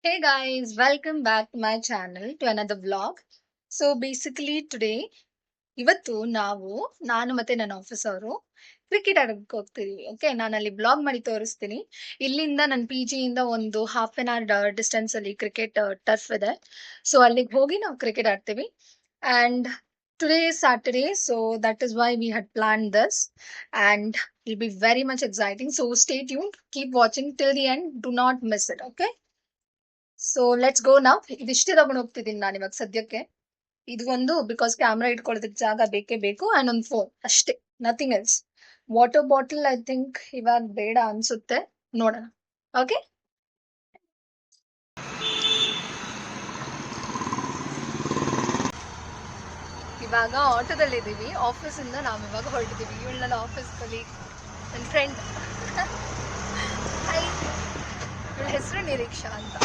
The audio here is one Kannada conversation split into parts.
Hey guys, welcome back to my channel to another vlog. So basically today ಇವತ್ತು ನಾನು ಮತ್ತೆ ನನ್ನ ಆಫೀಸ್ ಅವರು ಕ್ರಿಕೆಟ್ ಆಡಕ್ಕೆ ಹೋಗ್ತಿದೀವಿ. ಓಕೆ, ನಾನು ಅಲ್ಲಿ ಬ್ಲಾಗ್ ಮಾಡಿ ತೋರಿಸ್ತೀನಿ. ಇಲ್ಲಿಂದ ನನ್ನ ಪಿ ಜಿಯಿಂದ ಒಂದು ಹಾಫ್ ಅನ್ ಅವರ್ ಡಿಸ್ಟೆನ್ಸ್ ಅಲ್ಲಿ ಕ್ರಿಕೆಟ್ ಟರ್ಫ್ ಇದೆ. ಸೊ ಅಲ್ಲಿಗೆ ಹೋಗಿ ನಾವು ಕ್ರಿಕೆಟ್ ಆಡ್ತೀವಿ. And today is Saturday, so that is why we had planned this, and it'll be very much exciting. So stay tuned, keep watching till the end, do not miss it. Okay, so let's go ನಾವ್. ಇದಿಷ್ಟೇ ತಗೊಂಡು ಹೋಗ್ತಿದ್ದೀನಿ ನಾನು ಇವಾಗ ಸದ್ಯಕ್ಕೆ. ಇದು ಒಂದು ಬಿಕಾಸ್ ಕ್ಯಾಮ್ರಾ ಇಟ್ಕೊಳ್ಳೋದಕ್ಕೆ ಜಾಗ ಬೇಕೇ ಬೇಕು, ಅಂಡ್ ಒಂದು ಫೋನ್ ಅಷ್ಟೇ, nothing else. Water bottle I think ಇವಾಗ ಬೇಡ ಅನ್ಸುತ್ತೆ, ನೋಡೋಣ. ಓಕೆ, ಇವಾಗ ಆಟೋದಲ್ಲಿದ್ದೀವಿ. ಆಫೀಸಿಂದ ನಾವು ಇವಾಗ ಹೊರಟಿದ್ದೀವಿ. ಇವಳು ನನ್ನ ಆಫೀಸ್ ಕಲೀಗ್, ನನ್ನ ಫ್ರೆಂಡ್. ಇವಳ ಹೆಸರು ನಿರೀಕ್ಷಾ ಅಂತ.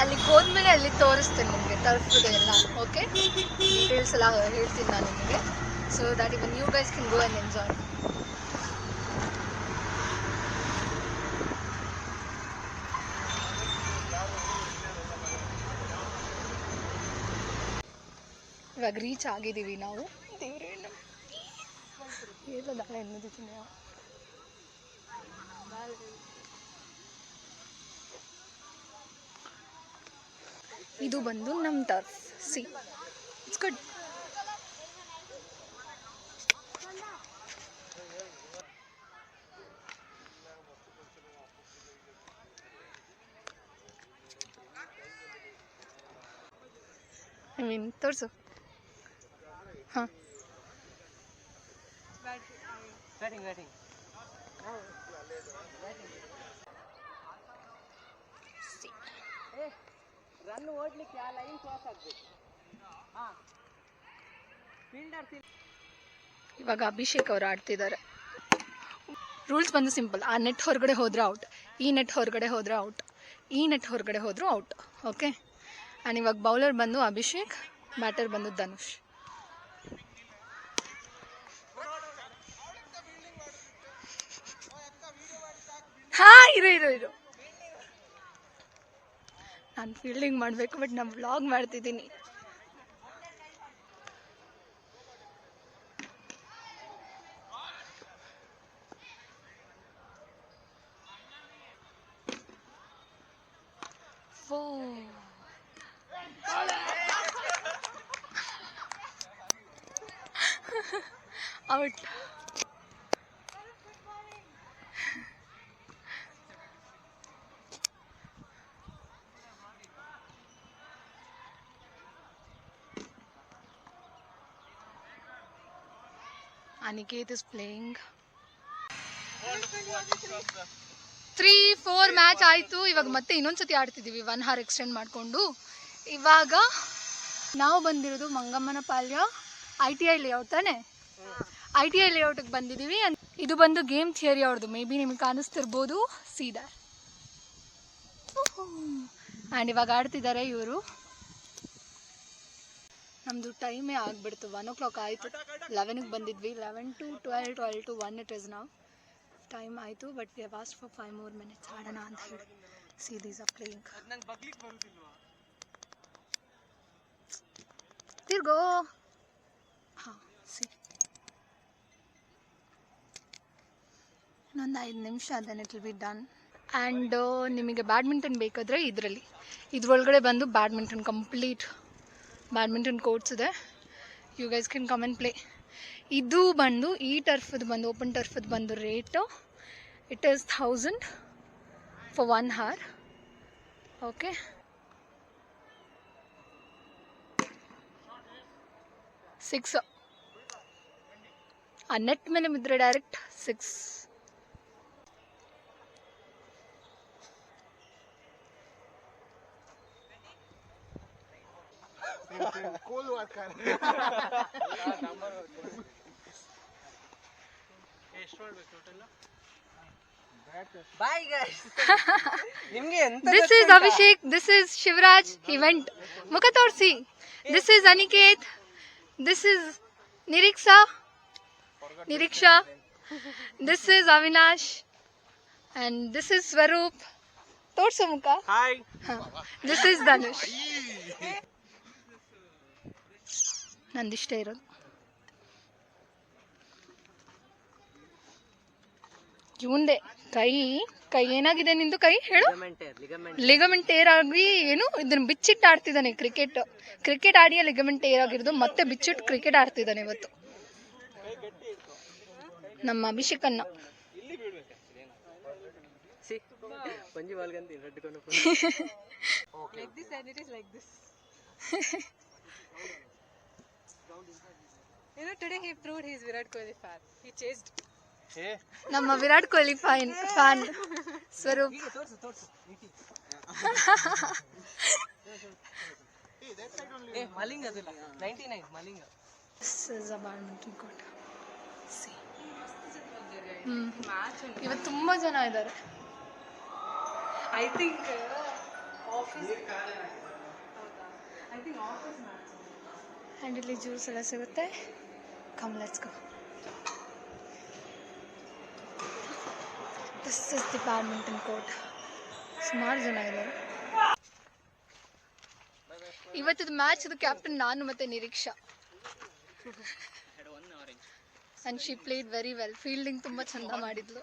ಅಲ್ಲಿಗೆ ಹೋದ್ಮೇಲೆ ಅಲ್ಲಿ ತೋರಿಸ್ತೀನಿ ನಿಮಗೆ ಟರ್ಫ್ದು ಎಲ್ಲ. ಓಕೆ, ಡೀಟೇಲ್ಸ್ ಎಲ್ಲ ಹೇಳ್ತೀನಿ ನಾನು ನಿಮಗೆ, so that even you guys can go and enjoy. ಇವಾಗ ರೀಚ್ ಆಗಿದ್ದೀವಿ ನಾವು. ದೇವ್ರೇನು ಹೇಳೋದಾಳೆ ಅನ್ನೋದಕ್ಕೆ. ಇದು ಬಂದು ನಮ್ಮ turf. See, it's good. I mean ತೋರಿಸು. ಹಾಂ, ರನ್ ಓಡ್ಲಿಕ್ಕೆ ಆ ಲೈನ್ ಕ್ರಾಸ್ ಆಗಬೇಕು. ಇವಾಗ ಅಭಿಷೇಕ್ ಅವರು ಆಡ್ತಿದ್ದಾರೆ. ರೂಲ್ಸ್ ಬಂದು ಸಿಂಪಲ್. ಆ ನೆಟ್ ಹೊರಗಡೆ ಹೋದ್ರೆ ಔಟ್, ಈ ನೆಟ್ ಹೊರಗಡೆ ಹೋದ್ರೆ ಔಟ್, ಈ ನೆಟ್ ಹೊರಗಡೆ ಹೋದ್ರು ಔಟ್. ಓಕೆ, ಆ್ಯಂಡ್ ಇವಾಗ ಬೌಲರ್ ಬಂದು ಅಭಿಷೇಕ್, ಬ್ಯಾಟರ್ ಬಂದು ಧನುಷ್. ಹಾ, ಇರು ನಾನು ಫೀಲ್ಡಿಂಗ್ ಮಾಡಬೇಕು, ಬಟ್ ನಾನು ವ್ಲಾಗ್ ಮಾಡ್ತಿದ್ದೀನಿ. Out. Aniket is playing. 3-4 match ಆಯಿತು. ಇವಾಗ ಮತ್ತೆ ಇನ್ನೊಂದ್ಸತಿ ಆಡ್ತಿದ್ದೀವಿ 1 hour ಎಕ್ಸ್ಟೆಂಡ್ ಮಾಡಿಕೊಂಡು. ಇವಾಗ ನಾವು ಬಂದಿರೋದು ಮಂಗಮ್ಮನ ಪಾಳ್ಯ ITI ಲೇಔಟ್ ತಾನೆ. ITI ಲೇಔಟಿಗೆ ಬಂದಿದ್ದೀವಿ. ಇದು ಬಂದು ಗೇಮ್ ಥಿಯರಿ ಅವ್ರದ್ದು, ಮೇ ಬಿ ನಿಮಗೆ ಕಾಣಿಸ್ತಿರ್ಬೋದು. ಸೀದರ್ ಆ್ಯಂಡ್ ಇವಾಗ ಆಡ್ತಿದ್ದಾರೆ ಇವರು. ನಮ್ಮದು ಟೈಮೇ ಆಗಿಬಿಡ್ತು, 1 o'clock ಆಯಿತು. 11ಗೆ ಬಂದಿದ್ವಿ. 11 to 12, 12 to 1 ಇಟ್ ಇಸ್ ನಾವು. ಟೈಮ್ ಆಯಿತು, but we have asked for 5 more minutes ಆಡೋಣ ಅಂತ ಹೇಳಿ. See these are playing. ತಿರ್ಗೋ. ಹಾಂ, ಸಿ, ಇನ್ನೊಂದು 5 ನಿಮಿಷ, then it will be done. And ನಿಮಗೆ ಬ್ಯಾಡ್ಮಿಂಟನ್ ಬೇಕಾದರೆ ಇದ್ರೊಳಗಡೆ ಬಂದು ಬ್ಯಾಡ್ಮಿಂಟನ್ ಕಂಪ್ಲೀಟ್ ಬ್ಯಾಡ್ಮಿಂಟನ್ ಕೋರ್ಟ್ಸ್ ಇದೆ. You guys can come and play. ಇದು ಬಂದು ಈ ಟರ್ಫದ್ದು ಬಂದು ಓಪನ್ ಟರ್ಫದ್ದು ಬಂದು rate it is 1000 for 1 hour. Okay, six. ಆ ನೆಟ್ ಮೇಲೆ ಬಿದ್ದರೆ ಡೈರೆಕ್ಟ್ 6. Bye guys. ನಿಮಗೆ ಎಂತ? This is Abhishek, this is Shivraj. He went. ಮುಖ ತೋರಿಸಿ. This is Aniket, this is Niriksha. This is Avinash. And this is Swaroop. ತೋರ್ಸು ಮುಖ. ಹಾಯ್. This is Dhanush. ನಂದಿಷ್ಟೇ ಇರೋದು. ಇವಂದೆ ಕೈ ಏನಾಗಿದೆ ನಿಂದು ಕೈ ಹೇಳು. ಲಿಗಮೆಂಟ್ ಟೇರ್ ಆಗಿ ಏನು ಇದನ್ನ ಬಿಚ್ಚಿಟ್ಟು ಆಡ್ತಿದ್ದಾನೆ ಕ್ರಿಕೆಟ್ ಆಡಿಯ ಲಿಗಮೆಂಟ್ ಟೇರ್ ಆಗಿರೋದು ಮತ್ತೆ ಬಿಚ್ಚಿಟ್ಟು ಕ್ರಿಕೆಟ್ ಆಡ್ತಿದ್ದಾನೆ ಇವತ್ತು ನಮ್ಮ ಅಭಿಷೇಕ್ ಅಣ್ಣ. Today he proved he is Virat Kohli fan. He chased. ನಮ್ಮ ವಿರಾಟ್ ಕೊಹ್ಲಿ ಫ್ಯಾನ್ ಸ್ವರೂಪ್. ಮಲಿಂಗ 99 ಮಲಿಂಗ. ಇವತ್ತು ತುಂಬಾ ಜನ ಇದ್ದಾರೆ. I think office. ಆ್ಯಂಡ್ ಇಲ್ಲಿ ಜ್ಯೂಸ್ ಎಲ್ಲ ಸಿಗುತ್ತೆ. Come let's go. This is the badminton court. ಸುಮಾರು ಜನ ಇದ್ದಾರೆ. ಇವತ್ತದ ಮ್ಯಾಚ್ ಕ್ಯಾಪ್ಟನ್ ನಾನು ಮತ್ತೆ Niriksha. And she played very well. Fielding ತುಂಬಾ ಚಂದ ಮಾಡಿದ್ಲು.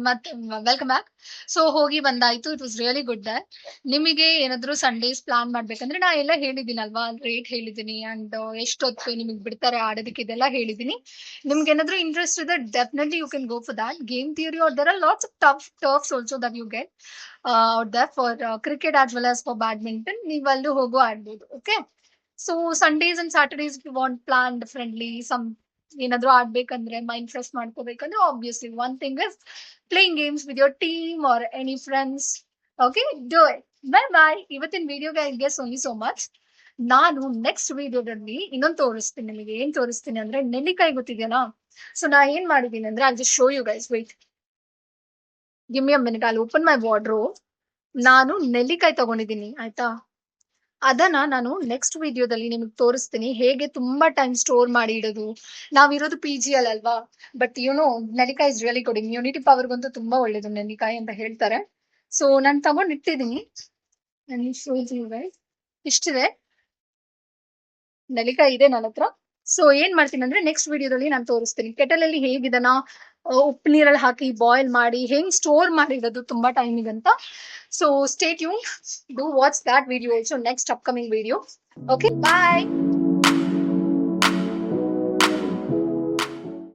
ಮತ್ತೆ ವೆಲ್ಕಮ್ ಬ್ಯಾಕ್. ಸೊ ಹೋಗಿ ಬಂದಾಯ್ತು. It was really good there. ನಿಮಗೆ ಏನಾದ್ರು ಸಂಡೇಸ್ ಪ್ಲಾನ್ ಮಾಡ್ಬೇಕಂದ್ರೆ ನಾ ಎಲ್ಲ ಹೇಳಿದ್ದೀನಲ್ವಾ, ರೇಟ್ ಹೇಳಿದ್ದೀನಿ ಅಂಡ್ ಎಷ್ಟೊತ್ತು ನಿಮಗೆ ಬಿಡ್ತಾರೆ ಆಡೋದಕ್ಕೆ ಇದೆಲ್ಲ ಹೇಳಿದ್ದೀನಿ. ನಿಮ್ಗೆ ಏನಾದ್ರು ಇಂಟ್ರೆಸ್ಟ್ ಇದೆ definitely you can go for that. Game theory are there are lots of turfs also that you get out there for cricket as well as for badminton. ನೀವು ಅಲ್ಲೂ ಹೋಗೋ ಆಡ್ಬೋದು. Okay, so Sundays and Saturdays you want plan differently some ಏನಾದ್ರು ಆಡ್ಬೇಕಂದ್ರೆ ಮೈಂಡ್ ಫ್ರೆಶ್ ಮಾಡ್ಕೋಬೇಕಂದ್ರೆ obviously one thing is playing games with your team or any friends. Okay, do it. Bye. ಇವತ್ತಿನ ವಿಡಿಯೋಗೆ I guess only so much. ನಾನು ನೆಕ್ಸ್ಟ್ ವಿಡಿಯೋದಲ್ಲಿ ಇನ್ನೊಂದು ತೋರಿಸ್ತೀನಿ ನಿಮಗೆ. ಏನ್ ತೋರಿಸ್ತೀನಿ ಅಂದ್ರೆ ನೆಲ್ಲಿಕಾಯಿ ಗೊತ್ತಿದೆಯಲ್ಲ. ಸೊ ನಾ ಏನ್ ಮಾಡಿದೀನಿ ಅಂದ್ರೆ I just show you guys. Wait, give me a minute. I open my wardrobe. ನಾನು ನೆಲ್ಲಿಕಾಯಿ ತಗೊಂಡಿದ್ದೀನಿ ಆಯ್ತಾ. ಅದನ್ನ ನಾನು ನೆಕ್ಸ್ಟ್ ವಿಡಿಯೋದಲ್ಲಿ ನಿಮಗೆ ತೋರಿಸ್ತೀನಿ ಹೇಗೆ ತುಂಬಾ ಟೈಮ್ ಸ್ಟೋರ್ ಮಾಡಿ ಇಡೋದು. ನಾವಿರೋದು PG ಅಲ್ವಾ, ಬಟ್ ನೆಲ್ಲಿಕಾಯಿ ಇಸ್ ರಿಯಲಿ ಗುಡ್. ಇಮ್ಯುನಿಟಿ ಪವರ್ಗಂತೂ ತುಂಬಾ ಒಳ್ಳೇದು ನೆಲ್ಲಿಕಾಯಿ ಅಂತ ಹೇಳ್ತಾರೆ. ಸೊ ನಾನು ತಗೊಂಡಿಟ್ಟಿದ್ದೀನಿ. ಇಷ್ಟಿದೆ ನೆಲ್ಲಿಕಾಯಿ ಇದೆ ನನ್ನ ಹತ್ರ. ಸೊ ಏನ್ ಮಾಡ್ತೀನಿ ಅಂದ್ರೆ ನೆಕ್ಸ್ಟ್ ವಿಡಿಯೋದಲ್ಲಿ ನಾನು ತೋರಿಸ್ತೀನಿ ಕೆಟಲಲ್ಲಿ ಹೇಗಿದನ ಉಪ್ಪು ನೀರಲ್ಲಿ ಹಾಕಿ ಬಾಯ್ಲ್ ಮಾಡಿ ಹೆಂಗ್ ಸ್ಟೋರ್ ಮಾಡಿರೋದು ತುಂಬಾ ಟೈಮಿಗಂತ. So stay tuned, do watch that video also next upcoming video. Okay, bye.